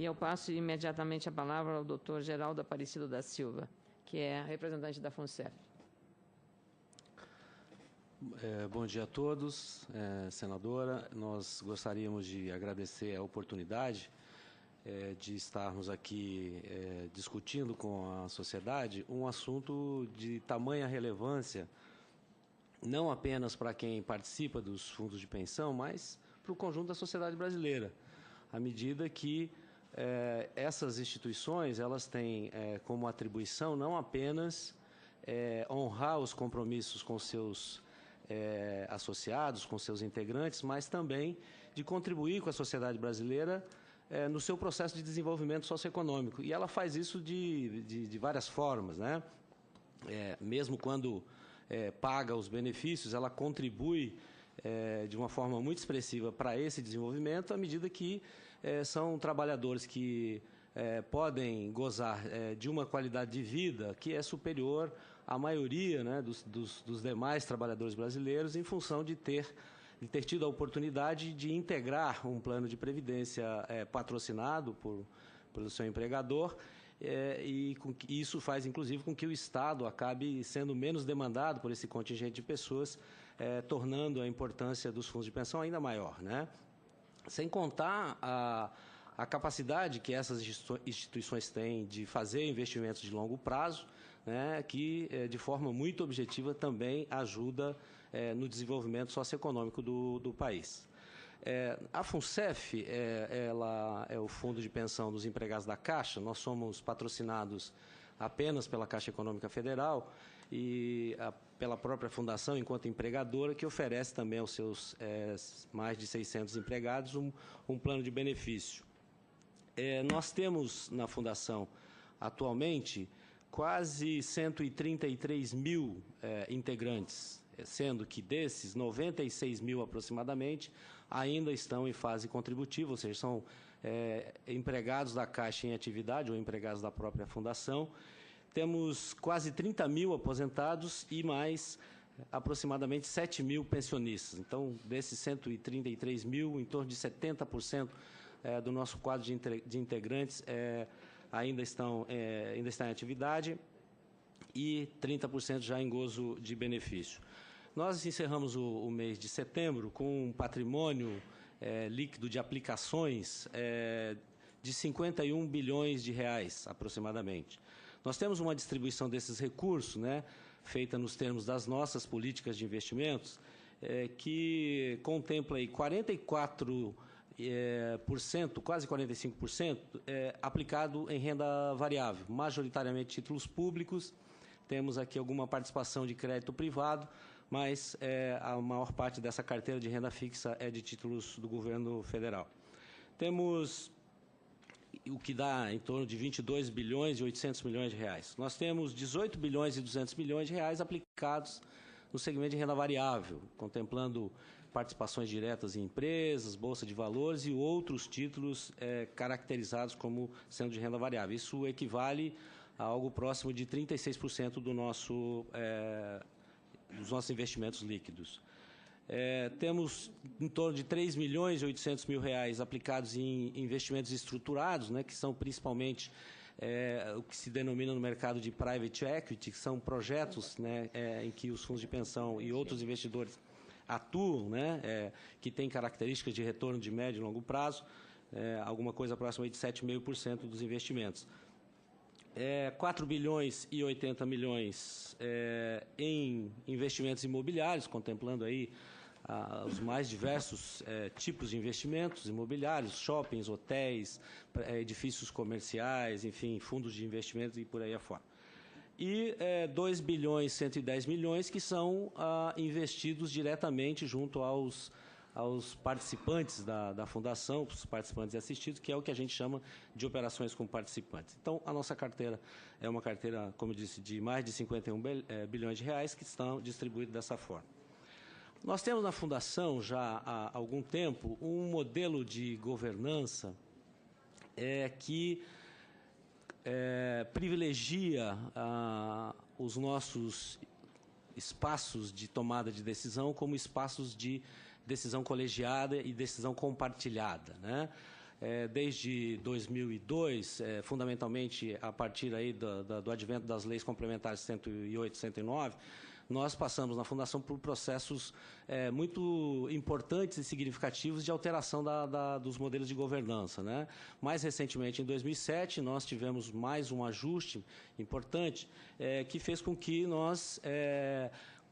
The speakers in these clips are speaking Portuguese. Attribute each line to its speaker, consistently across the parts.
Speaker 1: eu passo imediatamente a palavra ao doutor Geraldo Aparecido da Silva, que é representante da FUNCEF.
Speaker 2: Bom dia a todos, senadora. Nós gostaríamos de agradecer a oportunidade de estarmos aqui discutindo com a sociedade um assunto de tamanha relevância, não apenas para quem participa dos fundos de pensão, mas para o conjunto da sociedade brasileira, à medida que essas instituições elas têm como atribuição não apenas honrar os compromissos com seus associados, com seus integrantes, mas também de contribuir com a sociedade brasileira no seu processo de desenvolvimento socioeconômico. E ela faz isso de várias formas, né? Mesmo quando paga os benefícios, ela contribui de uma forma muito expressiva para esse desenvolvimento, à medida que são trabalhadores que podem gozar de uma qualidade de vida que é superior à maioria, né, dos demais trabalhadores brasileiros, em função de ter tido a oportunidade de integrar um plano de previdência patrocinado pelo seu empregador, e isso faz, inclusive, com que o Estado acabe sendo menos demandado por esse contingente de pessoas, tornando a importância dos fundos de pensão ainda maior, né? Sem contar a capacidade que essas instituições têm de fazer investimentos de longo prazo, né, que, de forma muito objetiva, também ajuda no desenvolvimento socioeconômico do país. A FUNCEF ela é o Fundo de Pensão dos Empregados da Caixa. Nós somos patrocinados apenas pela Caixa Econômica Federal e pela própria Fundação, enquanto empregadora, que oferece também aos seus mais de 600 empregados um plano de benefício. Nós temos na Fundação, atualmente, quase 133 mil integrantes, sendo que desses, 96 mil aproximadamente, ainda estão em fase contributiva, ou seja, são empregados da Caixa em atividade ou empregados da própria Fundação. Temos quase 30 mil aposentados e mais aproximadamente 7 mil pensionistas. Então, desses 133 mil, em torno de 70% do nosso quadro de integrantes ainda está em atividade e 30% já em gozo de benefício. Nós encerramos o mês de setembro com um patrimônio líquido de aplicações de 51 bilhões de reais, aproximadamente. Nós temos uma distribuição desses recursos, né, feita nos termos das nossas políticas de investimentos, que contempla aí 44%, quase 45%, aplicado em renda variável, majoritariamente títulos públicos. Temos aqui alguma participação de crédito privado, mas a maior parte dessa carteira de renda fixa é de títulos do governo federal. Temos o que dá em torno de 22 bilhões e 800 milhões de reais. Nós temos 18 bilhões e 200 milhões de reais aplicados no segmento de renda variável, contemplando participações diretas em empresas, bolsa de valores e outros títulos caracterizados como sendo de renda variável. Isso equivale a algo próximo de 36% dos nossos investimentos líquidos. Temos em torno de 3 milhões e 800 mil reais aplicados em investimentos estruturados, né, que são principalmente o que se denomina no mercado de private equity, que são projetos, né, em que os fundos de pensão e outros investidores atuam, né, que têm características de retorno de médio e longo prazo, alguma coisa próxima de 7,5% dos investimentos. 4 bilhões e 80 milhões em investimentos imobiliários, contemplando aí os mais diversos tipos de investimentos imobiliários, shoppings, hotéis, edifícios comerciais, enfim, fundos de investimentos e por aí afora. E 2 bilhões e 110 milhões que são investidos diretamente junto aos participantes da Fundação, os participantes assistidos, que é o que a gente chama de operações com participantes. Então, a nossa carteira é uma carteira, como eu disse, de mais de 51 bilhões de reais que estão distribuídos dessa forma. Nós temos na Fundação, já há algum tempo, um modelo de governança que privilegia os nossos espaços de tomada de decisão como espaços de decisão colegiada e decisão compartilhada, né? desde 2002, fundamentalmente a partir aí do advento das leis complementares 108 e 109, nós passamos na Fundação por processos muito importantes e significativos de alteração dos modelos de governança, né? Mais recentemente, em 2007, nós tivemos mais um ajuste importante que fez com que nós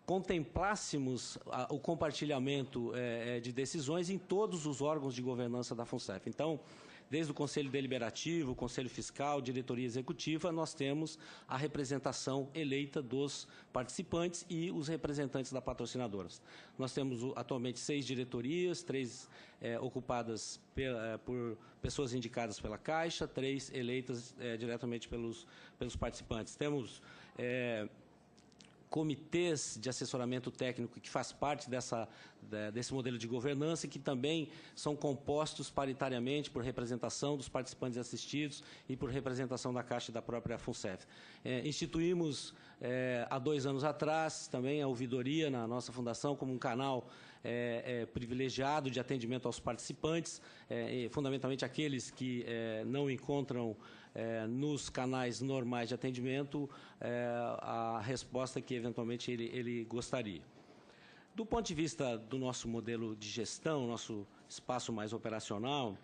Speaker 2: contemplássemos o compartilhamento de decisões em todos os órgãos de governança da FUNCEF. Então, desde o Conselho Deliberativo, o Conselho Fiscal, Diretoria Executiva, nós temos a representação eleita dos participantes e os representantes da patrocinadoras. Nós temos atualmente 6 diretorias, 3 ocupadas por pessoas indicadas pela Caixa, 3 eleitas diretamente pelos participantes. Temos comitês de assessoramento técnico que faz parte desse modelo de governança e que também são compostos paritariamente por representação dos participantes assistidos e por representação da Caixa e da própria FUNCEF. Instituímos, há 2 anos atrás, também a ouvidoria na nossa fundação como um canal privilegiado de atendimento aos participantes, fundamentalmente aqueles que não encontram nos canais normais de atendimento a resposta que eventualmente ele gostaria. Do ponto de vista do nosso modelo de gestão, nosso espaço mais operacional,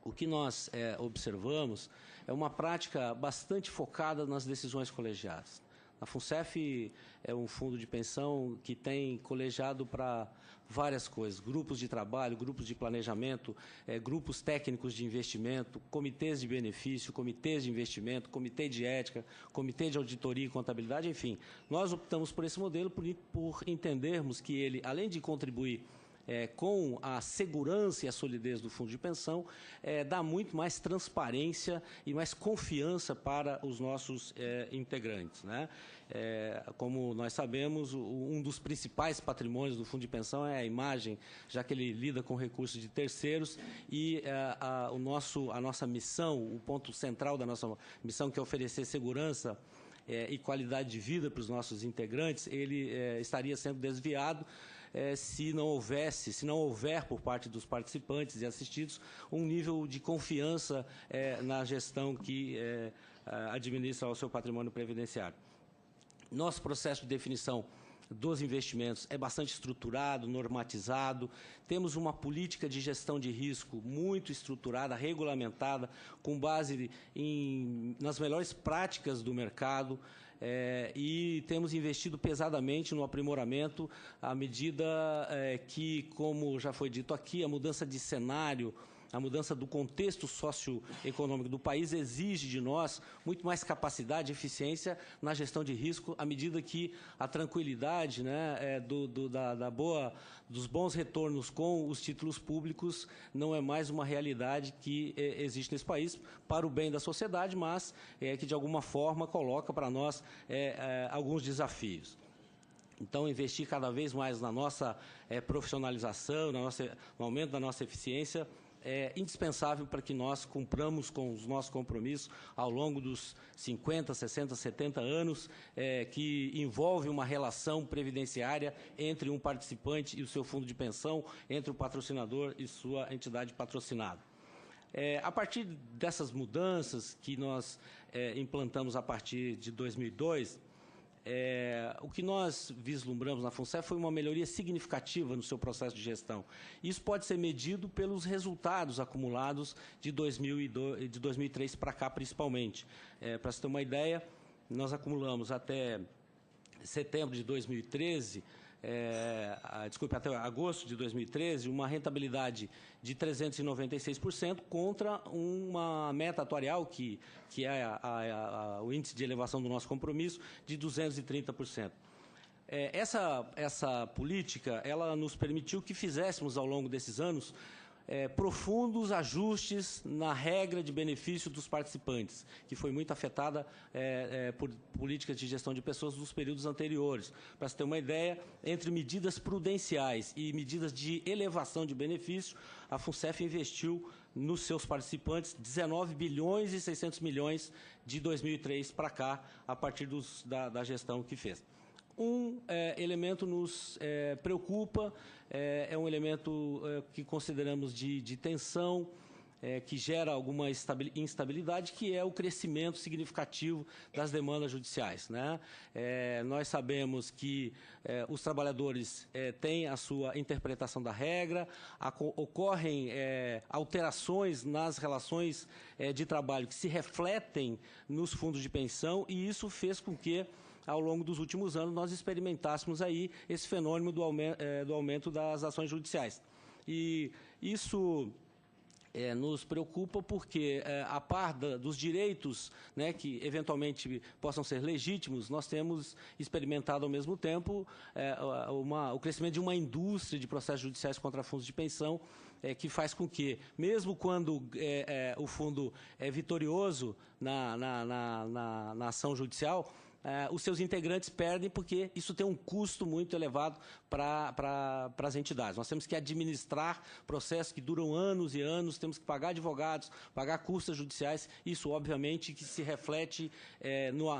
Speaker 2: o que nós observamos é uma prática bastante focada nas decisões colegiadas. A FUNCEF é um fundo de pensão que tem colegiado para várias coisas, grupos de trabalho, grupos de planejamento, grupos técnicos de investimento, comitês de benefício, comitês de investimento, comitê de ética, comitê de auditoria e contabilidade, enfim. Nós optamos por esse modelo por entendermos que ele, além de contribuir com a segurança e a solidez do fundo de pensão, dá muito mais transparência e mais confiança para os nossos integrantes, né? Como nós sabemos, um dos principais patrimônios do fundo de pensão é a imagem, já que ele lida com recursos de terceiros e a nossa missão, o ponto central da nossa missão, que é oferecer segurança e qualidade de vida para os nossos integrantes, ele estaria sendo desviado se não houver por parte dos participantes e assistidos um nível de confiança na gestão que administra o seu patrimônio previdenciário. Nosso processo de definição dos investimentos é bastante estruturado, normatizado, temos uma política de gestão de risco muito estruturada, regulamentada, com base nas melhores práticas do mercado, e temos investido pesadamente no aprimoramento à medida que, como já foi dito aqui, a mudança de cenário, a mudança do contexto socioeconômico do país exige de nós muito mais capacidade e eficiência na gestão de risco, à medida que a tranquilidade, né, dos bons retornos com os títulos públicos não é mais uma realidade que existe nesse país para o bem da sociedade, mas que de alguma forma coloca para nós alguns desafios. Então, investir cada vez mais na nossa profissionalização, no aumento da nossa eficiência, é indispensável para que nós cumpramos com os nossos compromissos ao longo dos 50, 60, 70 anos, que envolve uma relação previdenciária entre um participante e o seu fundo de pensão, entre o patrocinador e sua entidade patrocinada. A partir dessas mudanças que nós implantamos a partir de 2002, o que nós vislumbramos na FUNCEF foi uma melhoria significativa no seu processo de gestão. Isso pode ser medido pelos resultados acumulados de 2003 para cá, principalmente. Para você ter uma ideia, nós acumulamos até setembro de 2013, até agosto de 2013, uma rentabilidade de 396% contra uma meta atuarial, que é o índice de elevação do nosso compromisso, de 230%. Essa política, ela nos permitiu que fizéssemos ao longo desses anos profundos ajustes na regra de benefício dos participantes, que foi muito afetada por políticas de gestão de pessoas dos períodos anteriores. Para você ter uma ideia, entre medidas prudenciais e medidas de elevação de benefício, a FUNCEF investiu nos seus participantes 19 bilhões e 600 milhões de 2003 para cá, a partir da gestão que fez. Um elemento nos preocupa, é um elemento que consideramos de tensão, que gera alguma instabilidade, que é o crescimento significativo das demandas judiciais, né? Nós sabemos que os trabalhadores têm a sua interpretação da regra, ocorrem alterações nas relações de trabalho que se refletem nos fundos de pensão, e isso fez com que, ao longo dos últimos anos, nós experimentássemos aí esse fenômeno do aumento das ações judiciais. E isso nos preocupa porque, a par dos direitos, né, que eventualmente possam ser legítimos, nós temos experimentado ao mesmo tempo o crescimento de uma indústria de processos judiciais contra fundos de pensão, que faz com que, mesmo quando o fundo é vitorioso na ação judicial, os seus integrantes perdem, porque isso tem um custo muito elevado para as entidades. Nós temos que administrar processos que duram anos e anos, temos que pagar advogados, pagar custas judiciais, isso obviamente que se reflete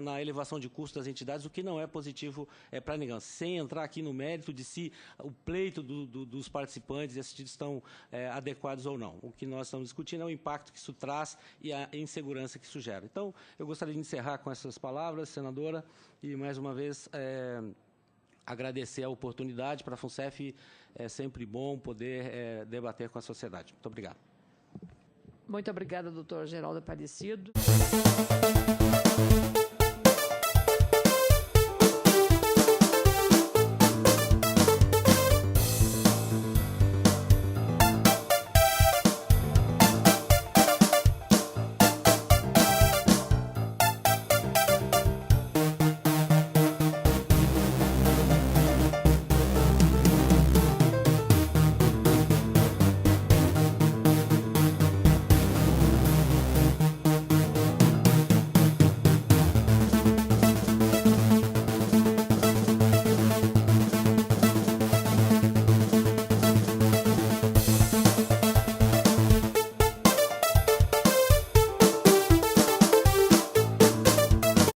Speaker 2: na elevação de custos das entidades, o que não é positivo para ninguém. Sem entrar aqui no mérito de se o pleito dos participantes se estão adequados ou não. O que nós estamos discutindo é o impacto que isso traz e a insegurança que isso gera. Então, eu gostaria de encerrar com essas palavras, senadora, e, mais uma vez, agradecer a oportunidade. Para a FUNCEF é sempre bom poder debater com a sociedade. Muito obrigado.
Speaker 1: Muito obrigada, doutor Geraldo Aparecido.